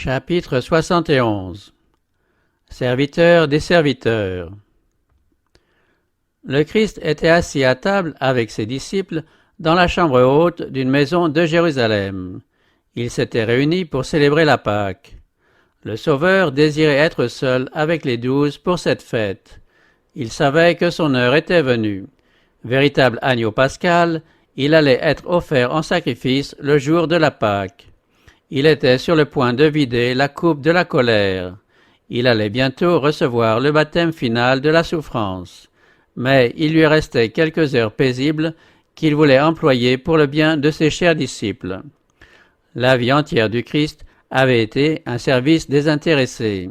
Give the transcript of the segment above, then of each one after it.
Chapitre 71. Serviteur des serviteurs. Le Christ était assis à table avec ses disciples dans la chambre haute d'une maison de Jérusalem. Ils s'étaient réunis pour célébrer la Pâque. Le Sauveur désirait être seul avec les 12 pour cette fête. Il savait que son heure était venue. Véritable agneau pascal, il allait être offert en sacrifice le jour de la Pâque. Il était sur le point de vider la coupe de la colère. Il allait bientôt recevoir le baptême final de la souffrance. Mais il lui restait quelques heures paisibles qu'il voulait employer pour le bien de ses chers disciples. La vie entière du Christ avait été un service désintéressé.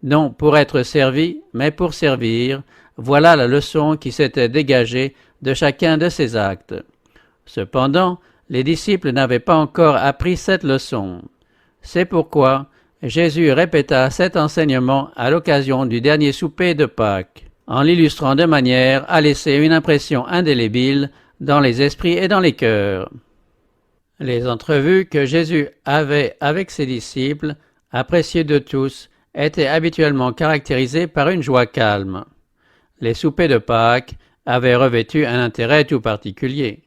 Non pour être servi, mais pour servir. Voilà la leçon qui s'était dégagée de chacun de ses actes. Cependant, les disciples n'avaient pas encore appris cette leçon. C'est pourquoi Jésus répéta cet enseignement à l'occasion du dernier souper de Pâques, en l'illustrant de manière à laisser une impression indélébile dans les esprits et dans les cœurs. Les entrevues que Jésus avait avec ses disciples, appréciées de tous, étaient habituellement caractérisées par une joie calme. Les soupers de Pâques avaient revêtu un intérêt tout particulier.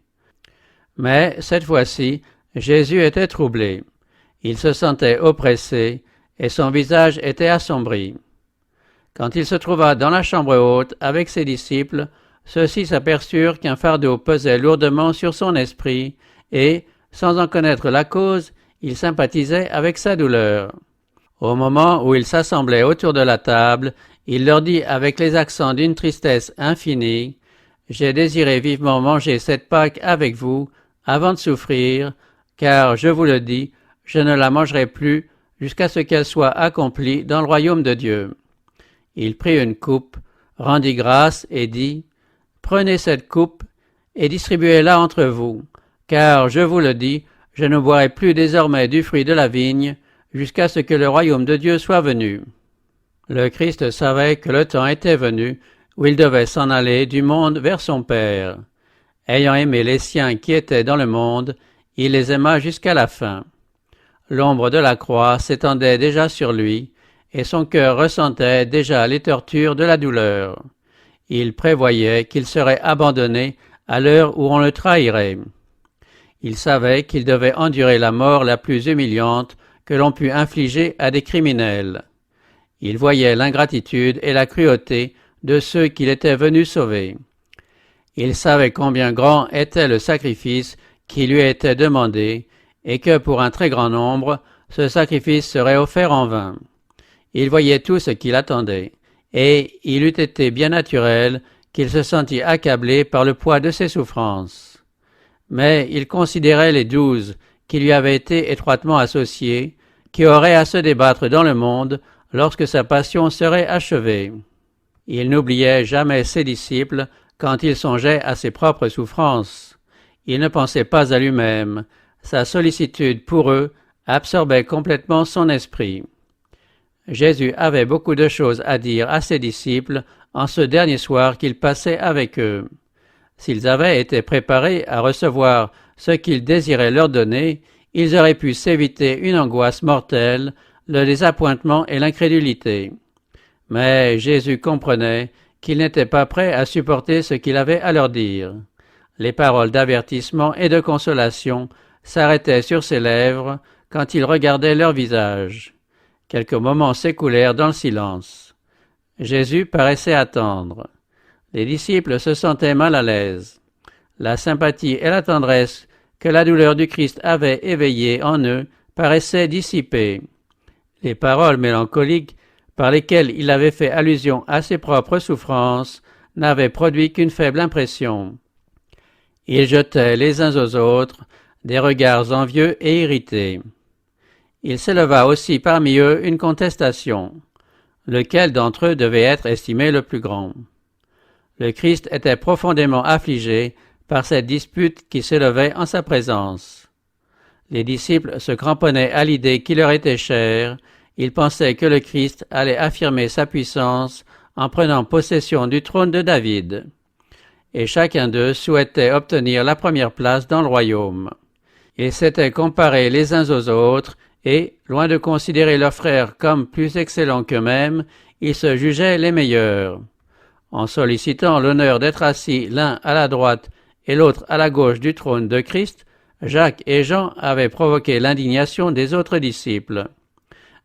Mais cette fois-ci, Jésus était troublé. Il se sentait oppressé et son visage était assombri. Quand il se trouva dans la chambre haute avec ses disciples, ceux-ci s'aperçurent qu'un fardeau pesait lourdement sur son esprit et, sans en connaître la cause, il sympathisait avec sa douleur. Au moment où ils s'assemblaient autour de la table, il leur dit avec les accents d'une tristesse infinie : « J'ai désiré vivement manger cette Pâque avec vous, avant de souffrir, car, je vous le dis, je ne la mangerai plus jusqu'à ce qu'elle soit accomplie dans le royaume de Dieu. » Il prit une coupe, rendit grâce et dit : « Prenez cette coupe et distribuez-la entre vous, car, je vous le dis, je ne boirai plus désormais du fruit de la vigne jusqu'à ce que le royaume de Dieu soit venu. » Le Christ savait que le temps était venu où il devait s'en aller du monde vers son Père. Ayant aimé les siens qui étaient dans le monde, il les aima jusqu'à la fin. L'ombre de la croix s'étendait déjà sur lui, et son cœur ressentait déjà les tortures de la douleur. Il prévoyait qu'il serait abandonné à l'heure où on le trahirait. Il savait qu'il devait endurer la mort la plus humiliante que l'on pût infliger à des criminels. Il voyait l'ingratitude et la cruauté de ceux qu'il était venu sauver. Il savait combien grand était le sacrifice qui lui était demandé et que pour un très grand nombre, ce sacrifice serait offert en vain. Il voyait tout ce qu'il attendait, et il eût été bien naturel qu'il se sentît accablé par le poids de ses souffrances. Mais il considérait les 12 qui lui avaient été étroitement associés, qui auraient à se débattre dans le monde lorsque sa passion serait achevée. Il n'oubliait jamais ses disciples quand il songeait à ses propres souffrances. Il ne pensait pas à lui-même. Sa sollicitude pour eux absorbait complètement son esprit. Jésus avait beaucoup de choses à dire à ses disciples en ce dernier soir qu'il passait avec eux. S'ils avaient été préparés à recevoir ce qu'il désirait leur donner, ils auraient pu s'éviter une angoisse mortelle, le désappointement et l'incrédulité. Mais Jésus comprenait qu'ils n'étaient pas prêts à supporter ce qu'il avait à leur dire. Les paroles d'avertissement et de consolation s'arrêtaient sur ses lèvres quand il regardait leur visage. Quelques moments s'écoulèrent dans le silence. Jésus paraissait attendre. Les disciples se sentaient mal à l'aise. La sympathie et la tendresse que la douleur du Christ avait éveillées en eux paraissaient dissipées. Les paroles mélancoliques par lesquelles il avait fait allusion à ses propres souffrances n'avaient produit qu'une faible impression. Ils jetaient les uns aux autres des regards envieux et irrités. Il s'éleva aussi parmi eux une contestation. Lequel d'entre eux devait être estimé le plus grand? Le Christ était profondément affligé par cette dispute qui s'élevait en sa présence. Les disciples se cramponnaient à l'idée qui leur était chère. Ils pensaient que le Christ allait affirmer sa puissance en prenant possession du trône de David. Et chacun d'eux souhaitait obtenir la première place dans le royaume. Ils s'étaient comparés les uns aux autres et, loin de considérer leurs frères comme plus excellents qu'eux-mêmes, ils se jugeaient les meilleurs. En sollicitant l'honneur d'être assis l'un à la droite et l'autre à la gauche du trône de Christ, Jacques et Jean avaient provoqué l'indignation des autres disciples.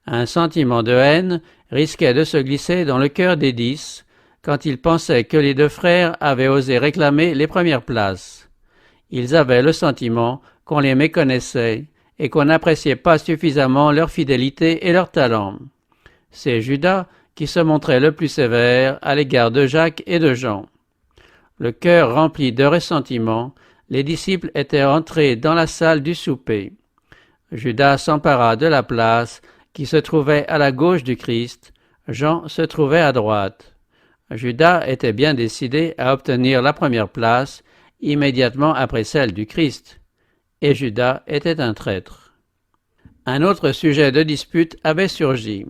Un sentiment de haine risquait de se glisser dans le cœur des 10 quand ils pensaient que les deux frères avaient osé réclamer les premières places. Ils avaient le sentiment qu'on les méconnaissait et qu'on n'appréciait pas suffisamment leur fidélité et leur talent. C'est Judas qui se montrait le plus sévère à l'égard de Jacques et de Jean. Le cœur rempli de ressentiment, les disciples étaient entrés dans la salle du souper. Judas s'empara de la place qui se trouvait à la gauche du Christ, Jean se trouvait à droite. Judas était bien décidé à obtenir la première place, immédiatement après celle du Christ, et Judas était un traître. Un autre sujet de dispute avait surgi.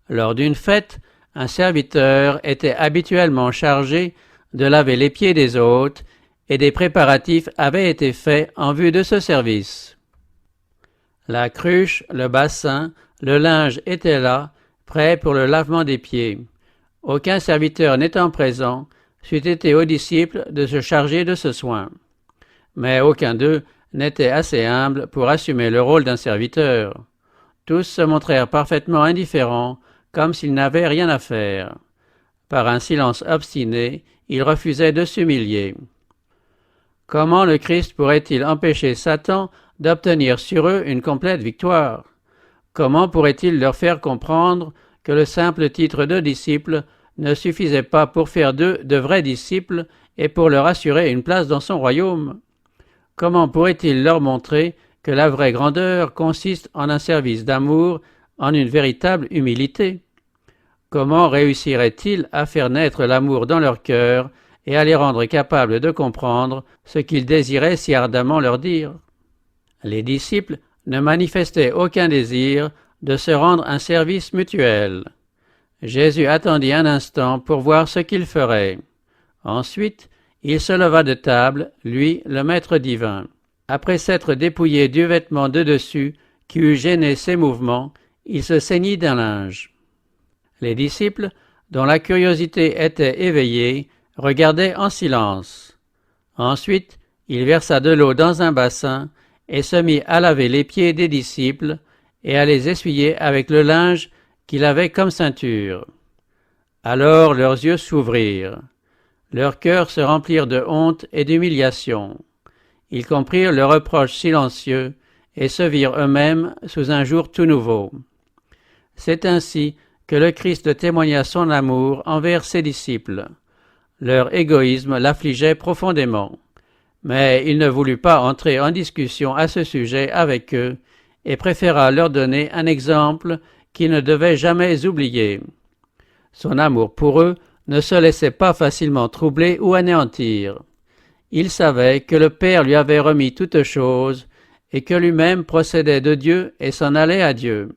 Lors d'une fête, un serviteur était habituellement chargé de laver les pieds des hôtes, et des préparatifs avaient été faits en vue de ce service. La cruche, le bassin, le linge étaient là, prêts pour le lavement des pieds. Aucun serviteur n'étant présent, c'eût été aux disciples de se charger de ce soin. Mais aucun d'eux n'était assez humble pour assumer le rôle d'un serviteur. Tous se montrèrent parfaitement indifférents, comme s'ils n'avaient rien à faire. Par un silence obstiné, ils refusaient de s'humilier. Comment le Christ pourrait-il empêcher Satan d'obtenir sur eux une complète victoire? Comment pourrait-il leur faire comprendre que le simple titre de disciple ne suffisait pas pour faire d'eux de vrais disciples et pour leur assurer une place dans son royaume? Comment pourrait-il leur montrer que la vraie grandeur consiste en un service d'amour, en une véritable humilité? Comment réussirait-il à faire naître l'amour dans leur cœur et à les rendre capables de comprendre ce qu'il désirait si ardemment leur dire? Les disciples ne manifestaient aucun désir de se rendre un service mutuel. Jésus attendit un instant pour voir ce qu'il ferait. Ensuite, il se leva de table, lui, le maître divin. Après s'être dépouillé du vêtement de dessus qui eût gêné ses mouvements, il se ceignit d'un linge. Les disciples, dont la curiosité était éveillée, regardaient en silence. Ensuite, il versa de l'eau dans un bassin et se mit à laver les pieds des disciples et à les essuyer avec le linge qu'il avait comme ceinture. Alors leurs yeux s'ouvrirent. Leurs cœurs se remplirent de honte et d'humiliation. Ils comprirent le reproche silencieux et se virent eux-mêmes sous un jour tout nouveau. C'est ainsi que le Christ témoigna son amour envers ses disciples. Leur égoïsme l'affligeait profondément, mais il ne voulut pas entrer en discussion à ce sujet avec eux et préféra leur donner un exemple qu'il ne devait jamais oublier. Son amour pour eux ne se laissait pas facilement troubler ou anéantir. Il savait que le Père lui avait remis toutes choses et que lui-même procédait de Dieu et s'en allait à Dieu.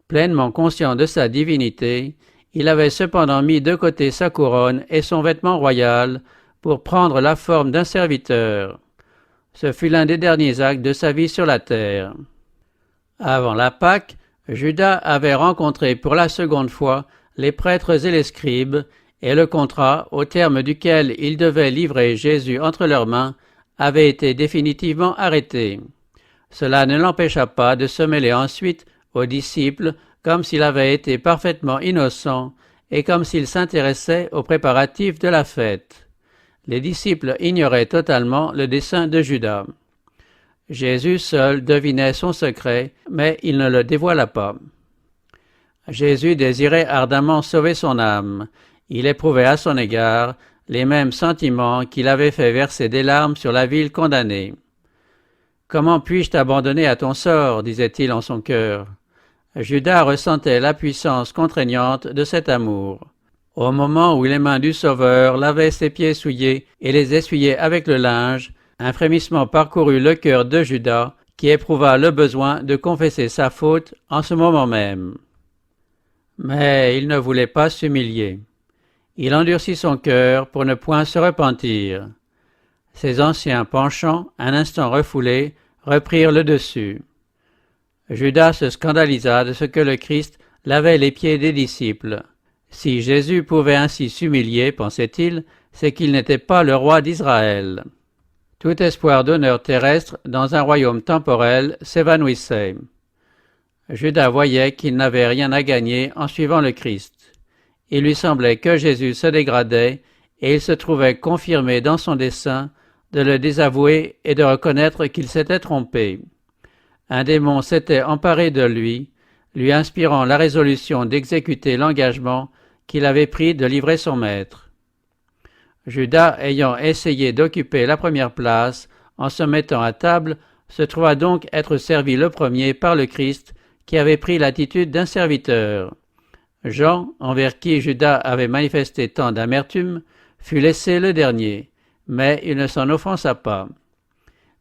Pleinement conscient de sa divinité, il avait cependant mis de côté sa couronne et son vêtement royal pour prendre la forme d'un serviteur. Ce fut l'un des derniers actes de sa vie sur la terre. Avant la Pâque, Judas avait rencontré pour la seconde fois les prêtres et les scribes, et le contrat, au terme duquel ils devaient livrer Jésus entre leurs mains, avait été définitivement arrêté. Cela ne l'empêcha pas de se mêler ensuite aux disciples comme s'il avait été parfaitement innocent et comme s'il s'intéressait aux préparatifs de la fête. Les disciples ignoraient totalement le dessein de Judas. Jésus seul devinait son secret, mais il ne le dévoila pas. Jésus désirait ardemment sauver son âme. Il éprouvait à son égard les mêmes sentiments qui l'avaient fait verser des larmes sur la ville condamnée. « Comment puis-je t'abandonner à ton sort » disait-il en son cœur. Judas ressentait la puissance contraignante de cet amour. Au moment où les mains du Sauveur lavaient ses pieds souillés et les essuyaient avec le linge, un frémissement parcourut le cœur de Judas, qui éprouva le besoin de confesser sa faute en ce moment même. Mais il ne voulait pas s'humilier. Il endurcit son cœur pour ne point se repentir. Ses anciens penchants, un instant refoulés, reprirent le dessus. Judas se scandalisa de ce que le Christ lavait les pieds des disciples. Si Jésus pouvait ainsi s'humilier, pensait-il, c'est qu'il n'était pas le roi d'Israël. Tout espoir d'honneur terrestre dans un royaume temporel s'évanouissait. Judas voyait qu'il n'avait rien à gagner en suivant le Christ. Il lui semblait que Jésus se dégradait et il se trouvait confirmé dans son dessein de le désavouer et de reconnaître qu'il s'était trompé. Un démon s'était emparé de lui inspirant la résolution d'exécuter l'engagement qu'il avait pris de livrer son maître. Judas, ayant essayé d'occuper la première place en se mettant à table, se trouva donc être servi le premier par le Christ qui avait pris l'attitude d'un serviteur. Jean, envers qui Judas avait manifesté tant d'amertume, fut laissé le dernier, mais il ne s'en offensa pas.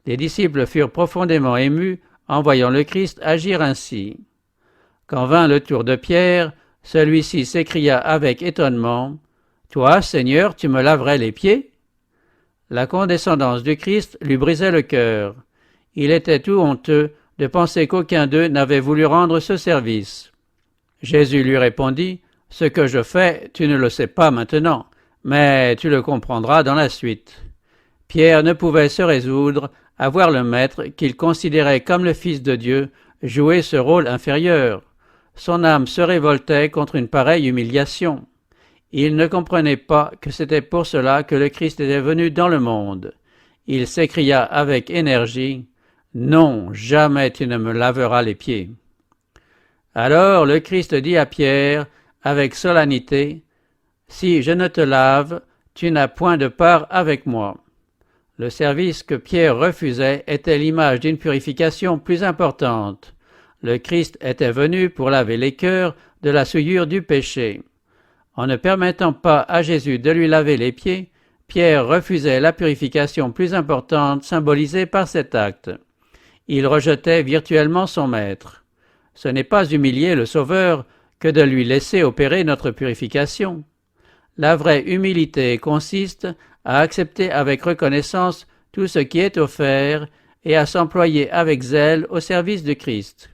Les disciples furent profondément émus en voyant le Christ agir ainsi. Quand vint le tour de Pierre, celui-ci s'écria avec étonnement « Toi, Seigneur, tu me laverais les pieds ?» La condescendance du Christ lui brisait le cœur. Il était tout honteux de penser qu'aucun d'eux n'avait voulu rendre ce service. Jésus lui répondit « Ce que je fais, tu ne le sais pas maintenant, mais tu le comprendras dans la suite. » Pierre ne pouvait se résoudre à voir le Maître qu'il considérait comme le Fils de Dieu jouer ce rôle inférieur. Son âme se révoltait contre une pareille humiliation. Il ne comprenait pas que c'était pour cela que le Christ était venu dans le monde. Il s'écria avec énergie « Non, jamais tu ne me laveras les pieds. » Alors le Christ dit à Pierre avec solennité « Si je ne te lave, tu n'as point de part avec moi. » Le service que Pierre refusait était l'image d'une purification plus importante. Le Christ était venu pour laver les cœurs de la souillure du péché. En ne permettant pas à Jésus de lui laver les pieds, Pierre refusait la purification plus importante symbolisée par cet acte. Il rejetait virtuellement son maître. Ce n'est pas humilier le Sauveur que de lui laisser opérer notre purification. La vraie humilité consiste à accepter avec reconnaissance tout ce qui est offert et à s'employer avec zèle au service du Christ.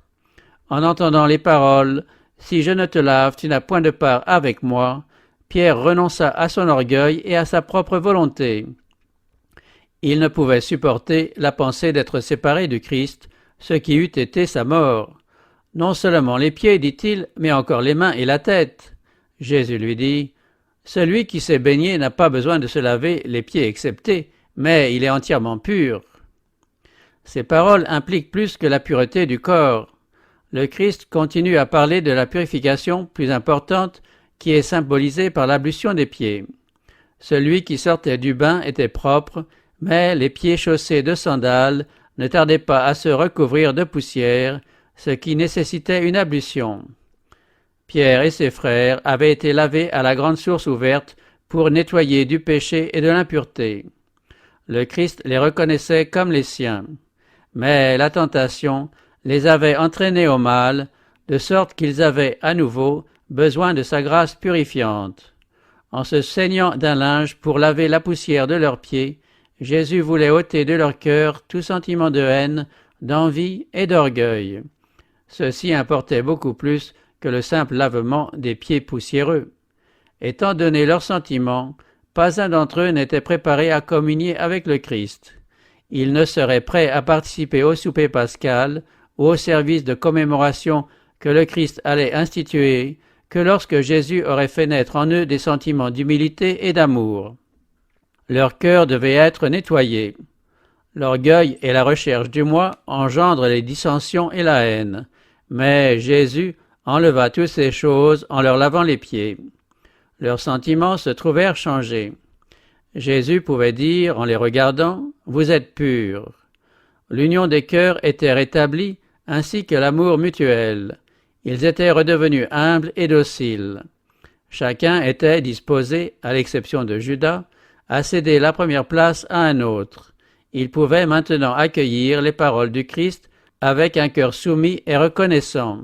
En entendant les paroles « Si je ne te lave, tu n'as point de part avec moi », Pierre renonça à son orgueil et à sa propre volonté. Il ne pouvait supporter la pensée d'être séparé du Christ, ce qui eût été sa mort. Non seulement les pieds, dit-il, mais encore les mains et la tête. Jésus lui dit « Celui qui s'est baigné n'a pas besoin de se laver les pieds exceptés, mais il est entièrement pur. » Ces paroles impliquent plus que la pureté du corps. Le Christ continue à parler de la purification plus importante qui est symbolisée par l'ablution des pieds. Celui qui sortait du bain était propre, mais les pieds chaussés de sandales ne tardaient pas à se recouvrir de poussière, ce qui nécessitait une ablution. Pierre et ses frères avaient été lavés à la grande source ouverte pour nettoyer du péché et de l'impureté. Le Christ les reconnaissait comme les siens. Mais la tentation les avait entraînés au mal, de sorte qu'ils avaient à nouveau besoin de sa grâce purifiante. En se saignant d'un linge pour laver la poussière de leurs pieds, Jésus voulait ôter de leur cœur tout sentiment de haine, d'envie et d'orgueil. Ceci importait beaucoup plus que le simple lavement des pieds poussiéreux. Étant donné leurs sentiments, pas un d'entre eux n'était préparé à communier avec le Christ. Ils ne seraient prêts à participer au souper pascal ou au service de commémoration que le Christ allait instituer que lorsque Jésus aurait fait naître en eux des sentiments d'humilité et d'amour. Leur cœur devait être nettoyé. L'orgueil et la recherche du moi engendrent les dissensions et la haine, mais Jésus enleva toutes ces choses en leur lavant les pieds. Leurs sentiments se trouvèrent changés. Jésus pouvait dire en les regardant « Vous êtes purs ». L'union des cœurs était rétablie ainsi que l'amour mutuel. Ils étaient redevenus humbles et dociles. Chacun était disposé, à l'exception de Judas, à céder la première place à un autre. Ils pouvaient maintenant accueillir les paroles du Christ avec un cœur soumis et reconnaissant.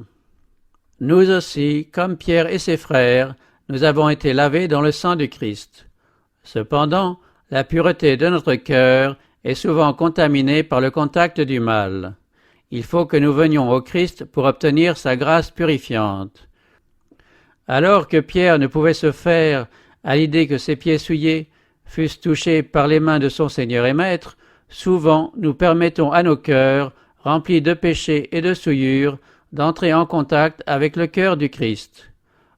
Nous aussi, comme Pierre et ses frères, nous avons été lavés dans le sang du Christ. Cependant, la pureté de notre cœur est souvent contaminée par le contact du mal. Il faut que nous venions au Christ pour obtenir sa grâce purifiante. Alors que Pierre ne pouvait se faire à l'idée que ses pieds souillés fussent touchés par les mains de son Seigneur et Maître, souvent nous permettons à nos cœurs, remplis de péchés et de souillures, d'entrer en contact avec le cœur du Christ.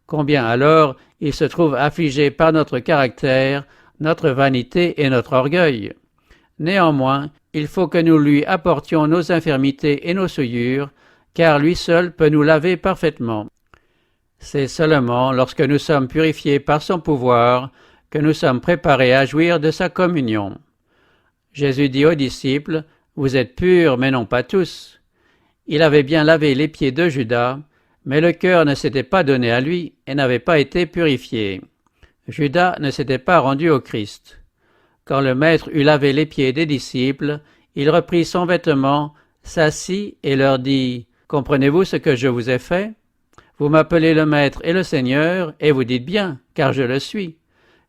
Combien alors il se trouve affligé par notre caractère, notre vanité et notre orgueil. Néanmoins, il faut que nous lui apportions nos infirmités et nos souillures, car lui seul peut nous laver parfaitement. C'est seulement lorsque nous sommes purifiés par son pouvoir que nous sommes préparés à jouir de sa communion. Jésus dit aux disciples, « Vous êtes purs, mais non pas tous. » Il avait bien lavé les pieds de Judas, mais le cœur ne s'était pas donné à lui et n'avait pas été purifié. Judas ne s'était pas rendu au Christ. Quand le Maître eut lavé les pieds des disciples, il reprit son vêtement, s'assit et leur dit « Comprenez-vous ce que je vous ai fait ? Vous m'appelez le Maître et le Seigneur, et vous dites bien, car je le suis.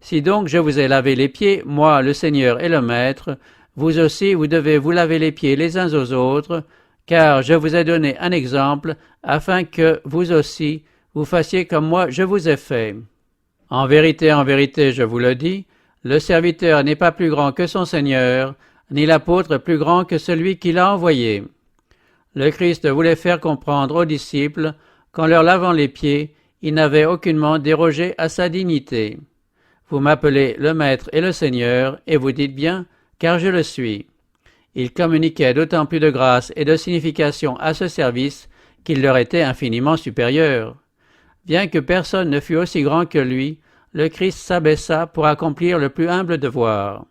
Si donc je vous ai lavé les pieds, moi, le Seigneur et le Maître, vous aussi vous devez vous laver les pieds les uns aux autres, car je vous ai donné un exemple, afin que, vous aussi, vous fassiez comme moi je vous ai fait. En vérité, je vous le dis, le serviteur n'est pas plus grand que son Seigneur, ni l'apôtre plus grand que celui qui l'a envoyé. » Le Christ voulait faire comprendre aux disciples qu'en leur lavant les pieds, il n'avait aucunement dérogé à sa dignité. « Vous m'appelez le Maître et le Seigneur, et vous dites bien, car je le suis. » Il communiquait d'autant plus de grâce et de signification à ce service qu'il leur était infiniment supérieur. Bien que personne ne fût aussi grand que lui, le Christ s'abaissa pour accomplir le plus humble devoir.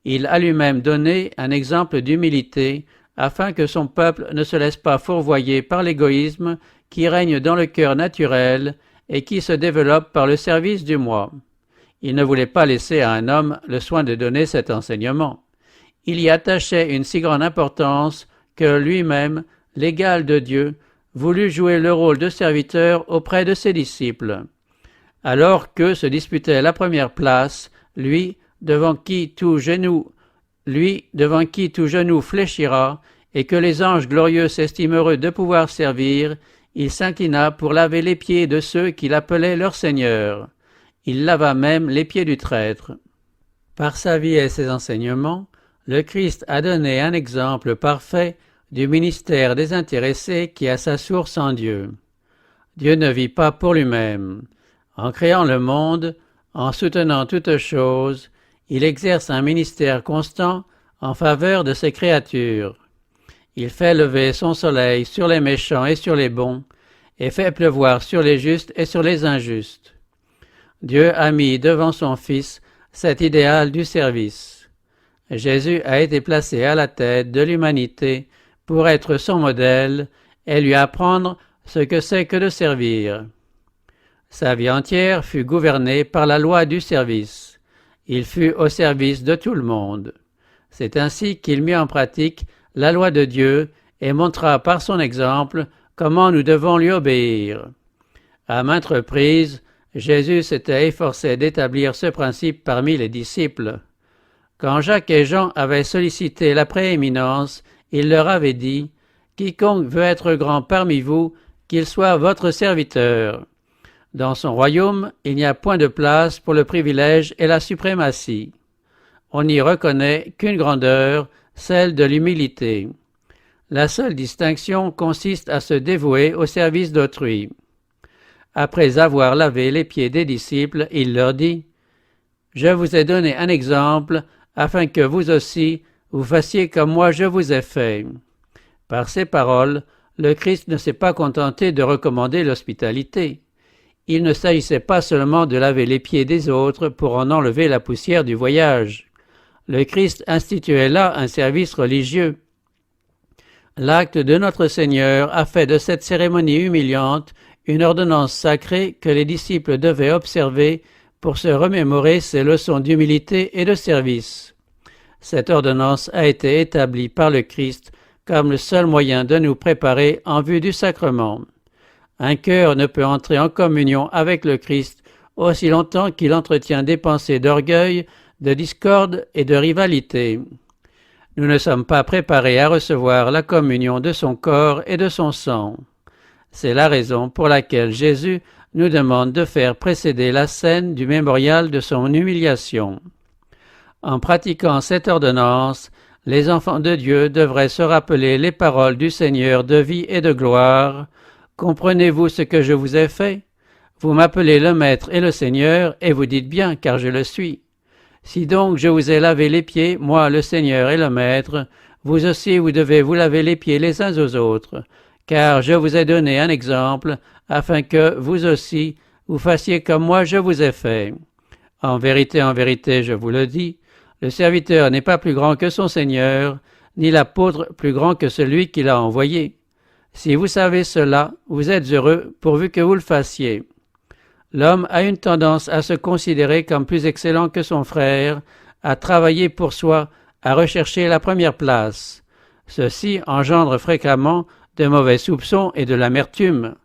Il a lui-même donné un exemple d'humilité afin que son peuple ne se laisse pas fourvoyer par l'égoïsme qui règne dans le cœur naturel et qui se développe par le service du moi. Il ne voulait pas laisser à un homme le soin de donner cet enseignement. Il y attachait une si grande importance que lui-même, l'égal de Dieu, voulut jouer le rôle de serviteur auprès de ses disciples. Alors qu'eux se disputaient la première place, lui, devant qui tout genou fléchira, et que les anges glorieux s'estiment heureux de pouvoir servir, il s'inclina pour laver les pieds de ceux qu'il appelait leur Seigneur. Il lava même les pieds du traître. Par sa vie et ses enseignements, le Christ a donné un exemple parfait du ministère désintéressé qui a sa source en Dieu. Dieu ne vit pas pour lui-même. En créant le monde, en soutenant toutes choses, il exerce un ministère constant en faveur de ses créatures. Il fait lever son soleil sur les méchants et sur les bons, et fait pleuvoir sur les justes et sur les injustes. Dieu a mis devant son Fils cet idéal du service. Jésus a été placé à la tête de l'humanité pour être son modèle et lui apprendre ce que c'est que de servir. Sa vie entière fut gouvernée par la loi du service. Il fut au service de tout le monde. C'est ainsi qu'il mit en pratique la loi de Dieu et montra par son exemple comment nous devons lui obéir. À maintes reprises, Jésus s'était efforcé d'établir ce principe parmi les disciples. Quand Jacques et Jean avaient sollicité la prééminence, il leur avait dit « Quiconque veut être grand parmi vous, qu'il soit votre serviteur. » Dans son royaume, il n'y a point de place pour le privilège et la suprématie. On n'y reconnaît qu'une grandeur, celle de l'humilité. La seule distinction consiste à se dévouer au service d'autrui. Après avoir lavé les pieds des disciples, il leur dit « Je vous ai donné un exemple, afin que vous aussi, vous fassiez comme moi je vous ai fait. » Par ces paroles, le Christ ne s'est pas contenté de recommander l'hospitalité. Il ne s'agissait pas seulement de laver les pieds des autres pour en enlever la poussière du voyage. Le Christ instituait là un service religieux. L'acte de notre Seigneur a fait de cette cérémonie humiliante une ordonnance sacrée que les disciples devaient observer pour se remémorer ces leçons d'humilité et de service. Cette ordonnance a été établie par le Christ comme le seul moyen de nous préparer en vue du sacrement. Un cœur ne peut entrer en communion avec le Christ aussi longtemps qu'il entretient des pensées d'orgueil, de discorde et de rivalité. nous ne sommes pas préparés à recevoir la communion de son corps et de son sang. C'est la raison pour laquelle Jésus nous demande de faire précéder la scène du mémorial de son humiliation. En pratiquant cette ordonnance, les enfants de Dieu devraient se rappeler les paroles du Seigneur de vie et de gloire. « Comprenez-vous ce que je vous ai fait? Vous m'appelez le Maître et le Seigneur, et vous dites bien, car je le suis. Si donc je vous ai lavé les pieds, moi le Seigneur et le Maître, vous aussi vous devez vous laver les pieds les uns aux autres, car je vous ai donné un exemple, afin que, vous aussi, vous fassiez comme moi je vous ai fait. En vérité, je vous le dis, le serviteur n'est pas plus grand que son Seigneur, ni l'apôtre plus grand que celui qui l'a envoyé. Si vous savez cela, vous êtes heureux, pourvu que vous le fassiez. L'homme a une tendance à se considérer comme plus excellent que son frère, à travailler pour soi, à rechercher la première place. Ceci engendre fréquemment de mauvais soupçons et de l'amertume.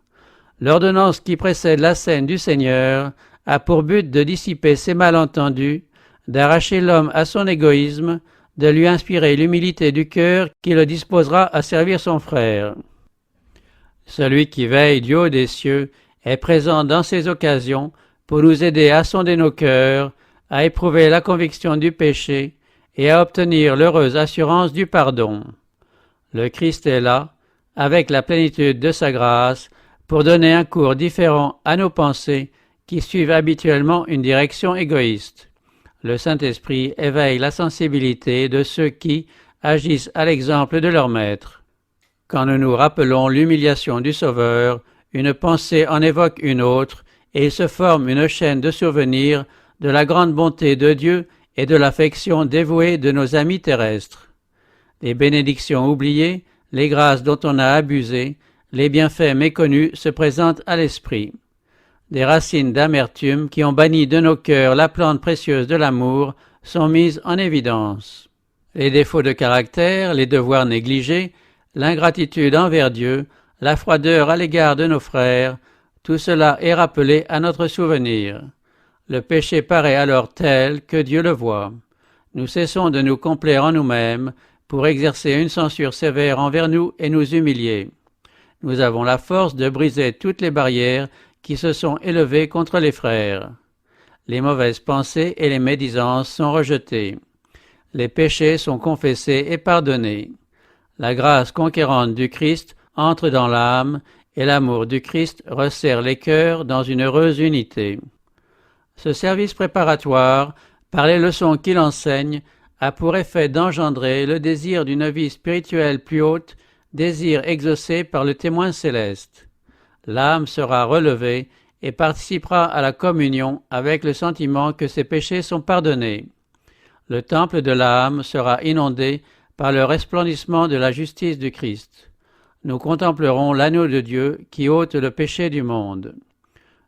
L'ordonnance qui précède la scène du Seigneur a pour but de dissiper ces malentendus, d'arracher l'homme à son égoïsme, de lui inspirer l'humilité du cœur qui le disposera à servir son frère. Celui qui veille du haut des cieux est présent dans ces occasions pour nous aider à sonder nos cœurs, à éprouver la conviction du péché et à obtenir l'heureuse assurance du pardon. Le Christ est là, avec la plénitude de sa grâce, pour donner un cours différent à nos pensées qui suivent habituellement une direction égoïste. Le Saint-Esprit éveille la sensibilité de ceux qui agissent à l'exemple de leur Maître. Quand nous nous rappelons l'humiliation du Sauveur, une pensée en évoque une autre, et il se forme une chaîne de souvenirs de la grande bonté de Dieu et de l'affection dévouée de nos amis terrestres. Les bénédictions oubliées, les grâces dont on a abusé, les bienfaits méconnus se présentent à l'esprit. Des racines d'amertume qui ont banni de nos cœurs la plante précieuse de l'amour sont mises en évidence. Les défauts de caractère, les devoirs négligés, l'ingratitude envers Dieu, la froideur à l'égard de nos frères, tout cela est rappelé à notre souvenir. Le péché paraît alors tel que Dieu le voit. Nous cessons de nous complaire en nous-mêmes pour exercer une censure sévère envers nous et nous humilier. Nous avons la force de briser toutes les barrières qui se sont élevées contre les frères. Les mauvaises pensées et les médisances sont rejetées. Les péchés sont confessés et pardonnés. La grâce conquérante du Christ entre dans l'âme et l'amour du Christ resserre les cœurs dans une heureuse unité. Ce service préparatoire, par les leçons qu'il enseigne, a pour effet d'engendrer le désir d'une vie spirituelle plus haute, désir exaucé par le témoin céleste. L'âme sera relevée et participera à la communion avec le sentiment que ses péchés sont pardonnés. Le temple de l'âme sera inondé par le resplendissement de la justice du Christ. Nous contemplerons l'agneau de Dieu qui ôte le péché du monde.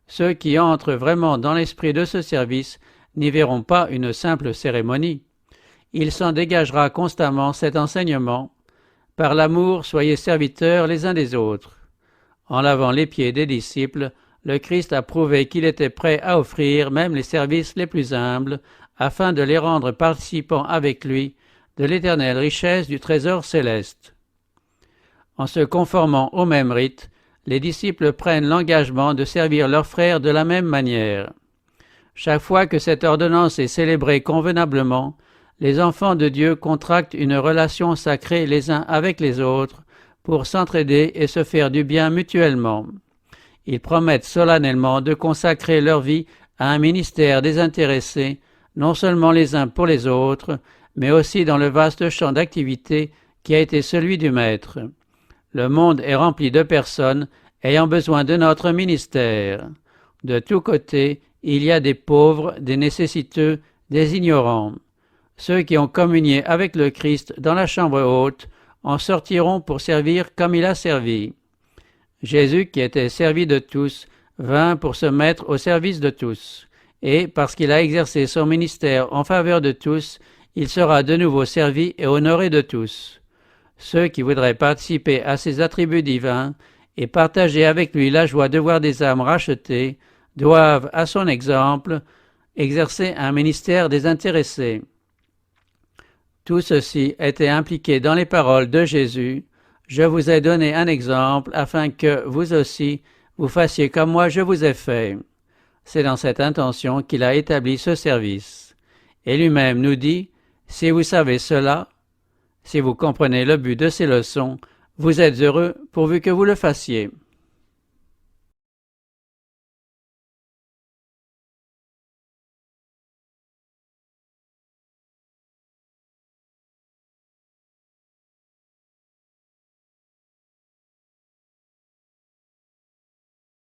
Ceux qui entrent vraiment dans l'esprit de ce service n'y verront pas une simple cérémonie. Il s'en dégagera constamment cet enseignement. Par l'amour, soyez serviteurs les uns des autres. En lavant les pieds des disciples, le Christ a prouvé qu'il était prêt à offrir même les services les plus humbles, afin de les rendre participants avec lui de l'éternelle richesse du trésor céleste. En se conformant au même rite, les disciples prennent l'engagement de servir leurs frères de la même manière. Chaque fois que cette ordonnance est célébrée convenablement, les enfants de Dieu contractent une relation sacrée les uns avec les autres pour s'entraider et se faire du bien mutuellement. Ils promettent solennellement de consacrer leur vie à un ministère désintéressé, non seulement les uns pour les autres, mais aussi dans le vaste champ d'activité qui a été celui du Maître. Le monde est rempli de personnes ayant besoin de notre ministère. De tous côtés, il y a des pauvres, des nécessiteux, des ignorants. Ceux qui ont communié avec le Christ dans la chambre haute en sortiront pour servir comme il a servi. Jésus, qui était servi de tous, vint pour se mettre au service de tous. Et, parce qu'il a exercé son ministère en faveur de tous, il sera de nouveau servi et honoré de tous. Ceux qui voudraient participer à ses attributs divins et partager avec lui la joie de voir des âmes rachetées doivent, à son exemple, exercer un ministère désintéressé. Tout ceci était impliqué dans les paroles de Jésus. Je vous ai donné un exemple afin que vous aussi vous fassiez comme moi je vous ai fait. C'est dans cette intention qu'il a établi ce service. Et lui-même nous dit, si vous savez cela, si vous comprenez le but de ces leçons, vous êtes heureux pourvu que vous le fassiez.